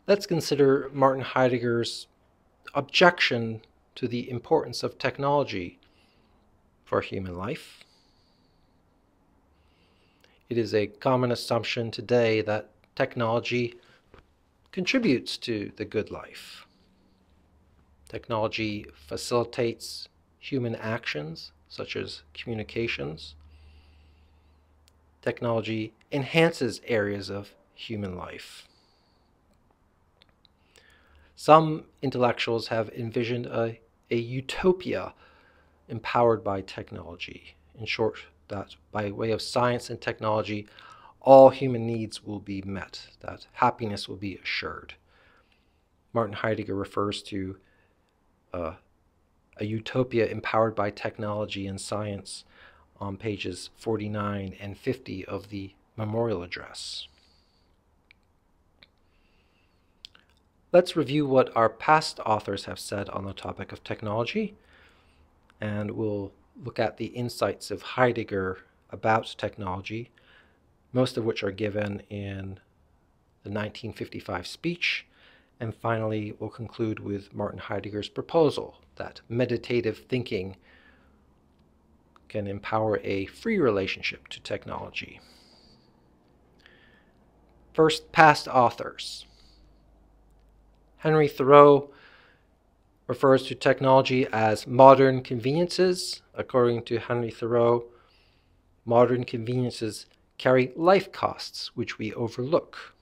Let's consider Martin Heidegger's objection to the importance of technology for human life. It is a common assumption today that technology contributes to the good life. Technology facilitates human actions, such as communications. Technology enhances areas of human life. Some intellectuals have envisioned a utopia empowered by technology. In short, that by way of science and technology, all human needs will be met, that happiness will be assured. Martin Heidegger refers to a utopia empowered by technology and science on pages 49 and 50 of the memorial address. Let's review what our past authors have said on the topic of technology, and we'll look at the insights of Heidegger about technology, most of which are given in the 1955 speech. And finally, we'll conclude with Martin Heidegger's proposal that meditative thinking can empower a free relationship to technology. First, past authors. Henry Thoreau refers to technology as modern conveniences. According to Henry Thoreau, modern conveniences carry life costs which we overlook.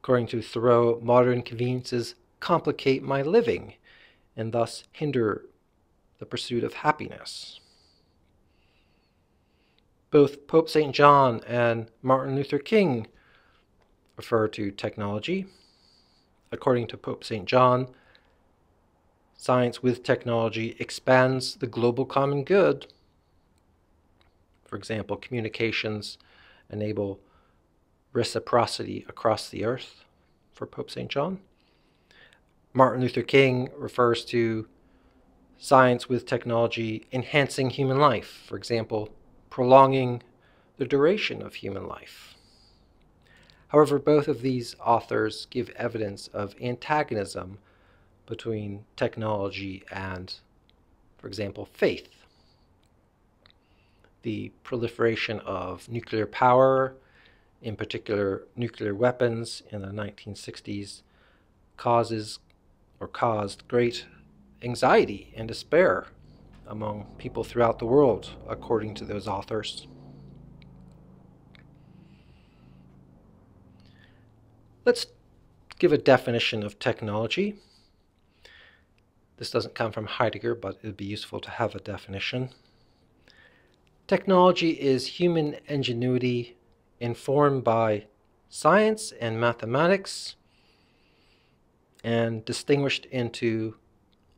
According to Thoreau, modern conveniences complicate my living and thus hinder the pursuit of happiness. Both Pope St. John and Martin Luther King refer to technology. According to Pope St. John, science with technology expands the global common good. For example, communications enable reciprocity across the earth for Pope St. John. Martin Luther King refers to science with technology enhancing human life, for example, prolonging the duration of human life. However, both of these authors give evidence of antagonism between technology and, for example, faith. The proliferation of nuclear power, in particular nuclear weapons in the 1960s, caused great anxiety and despair among people throughout the world, according to those authors. Let's give a definition of technology. This doesn't come from Heidegger, but it would be useful to have a definition. Technology is human ingenuity informed by science and mathematics and distinguished into,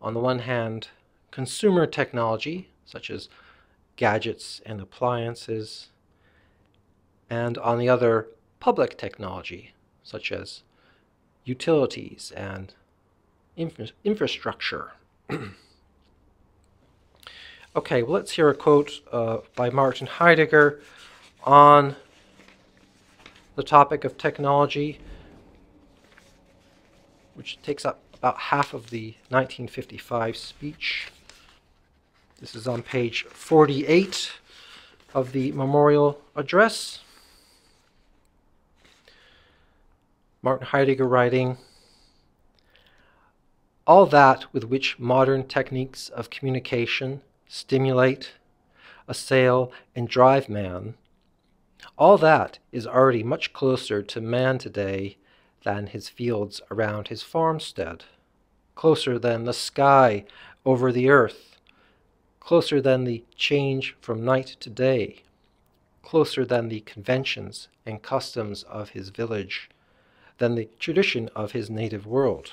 on the one hand, consumer technology, such as gadgets and appliances, and on the other, public technology, such as utilities and infrastructure. Okay, well, let's hear a quote by Martin Heidegger on the topic of technology, which takes up about half of the 1955 speech. This is on page 48 of the memorial address. Martin Heidegger writing, "All that with which modern techniques of communication stimulate, assail, and drive man, all that is already much closer to man today than his fields around his farmstead, closer than the sky over the earth, closer than the change from night to day, closer than the conventions and customs of his village, than the tradition of his native world."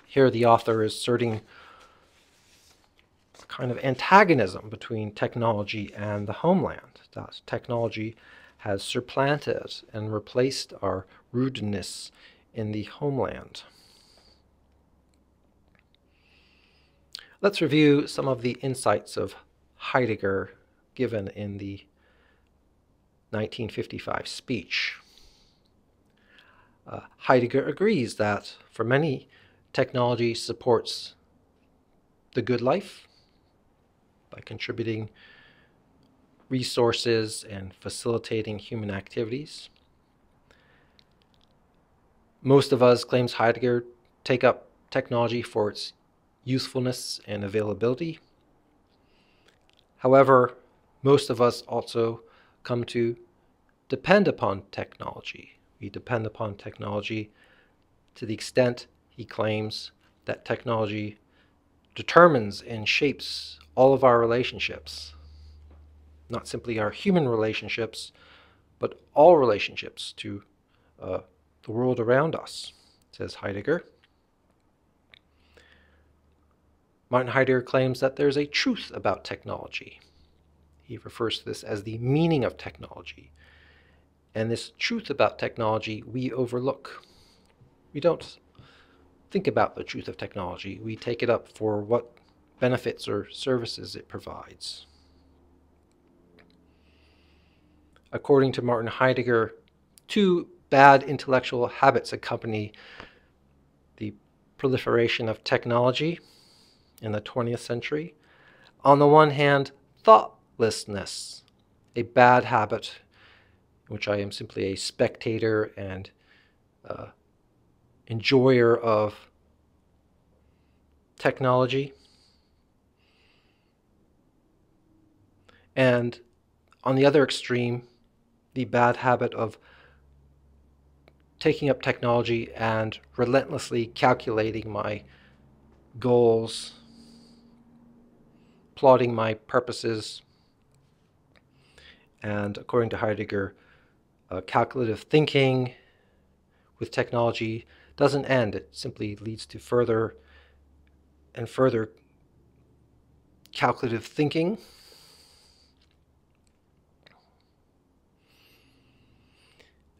Here the author is asserting a kind of antagonism between technology and the homeland, that technology has supplanted and replaced our rudeness in the homeland. Let's review some of the insights of Heidegger given in the 1955 speech. Heidegger agrees that for many, technology supports the good life by contributing resources and facilitating human activities. Most of us, claims Heidegger, take up technology for its usefulness and availability. However, most of us also come to depend upon technology. We depend upon technology to the extent, he claims, that technology determines and shapes all of our relationships. Not simply our human relationships, but all relationships to the world around us, says Heidegger. Martin Heidegger claims that there's a truth about technology. He refers to this as the meaning of technology. And this truth about technology we overlook. We don't think about the truth of technology. We take it up for what benefits or services it provides. According to Martin Heidegger, two bad intellectual habits accompany the proliferation of technology in the 20th century. On the one hand, thoughtlessness, a bad habit in which I am simply a spectator and enjoyer of technology. And on the other extreme, the bad habit of taking up technology and relentlessly calculating my goals, plotting my purposes, and according to Heidegger, calculative thinking with technology doesn't end. It simply leads to further and further calculative thinking.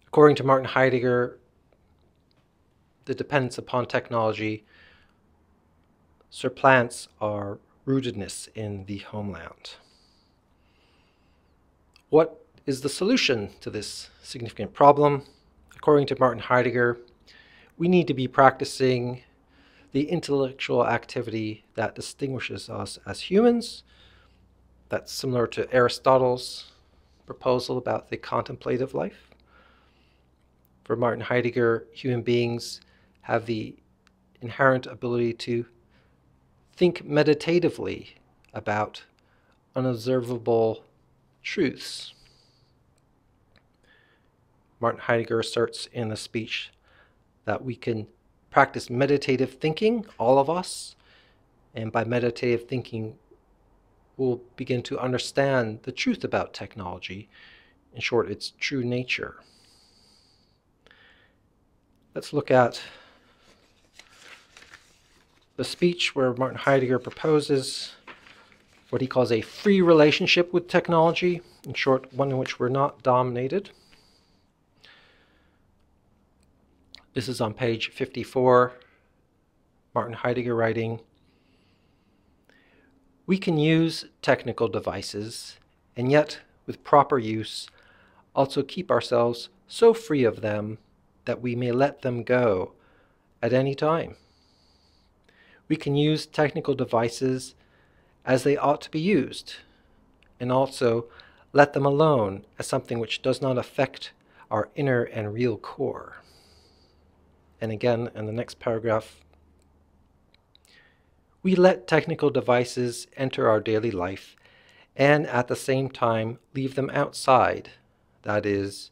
According to Martin Heidegger, the dependence upon technology supplants our rootedness in the homeland. What is the solution to this significant problem? According to Martin Heidegger, we need to be practicing the intellectual activity that distinguishes us as humans. That's similar to Aristotle's proposal about the contemplative life. For Martin Heidegger, human beings have the inherent ability to think meditatively about unobservable truths. Martin Heidegger asserts in the speech that we can practice meditative thinking, all of us, and by meditative thinking, we'll begin to understand the truth about technology, in short, its true nature. Let's look at the speech where Martin Heidegger proposes what he calls a free relationship with technology, in short, one in which we're not dominated. This is on page 54, Martin Heidegger writing, "We can use technical devices, and yet, with proper use, also keep ourselves so free of them that we may let them go at any time. We can use technical devices as they ought to be used, and also let them alone as something which does not affect our inner and real core." And again, in the next paragraph, "We let technical devices enter our daily life and at the same time leave them outside, that is,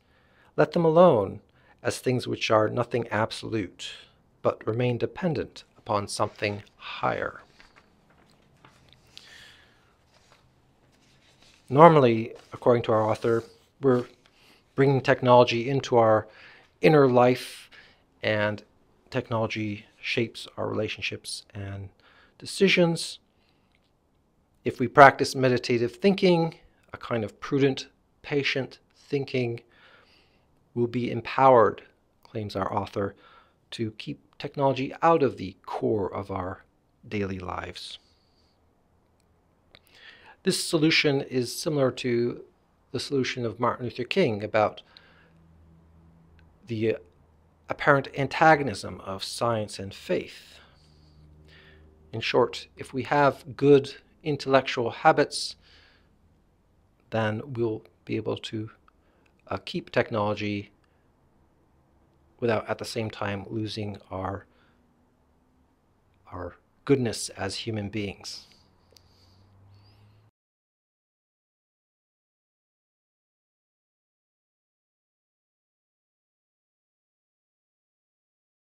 let them alone as things which are nothing absolute, but remain dependent upon something higher." Normally, according to our author, we're bringing technology into our inner life, and technology shapes our relationships and decisions. If we practice meditative thinking, a kind of prudent, patient thinking, we'll be empowered, claims our author, to keep technology out of the core of our daily lives. This solution is similar to the solution of Martin Luther King about the apparent antagonism of science and faith. In short, if we have good intellectual habits, then we'll be able to keep technology without at the same time losing our goodness as human beings.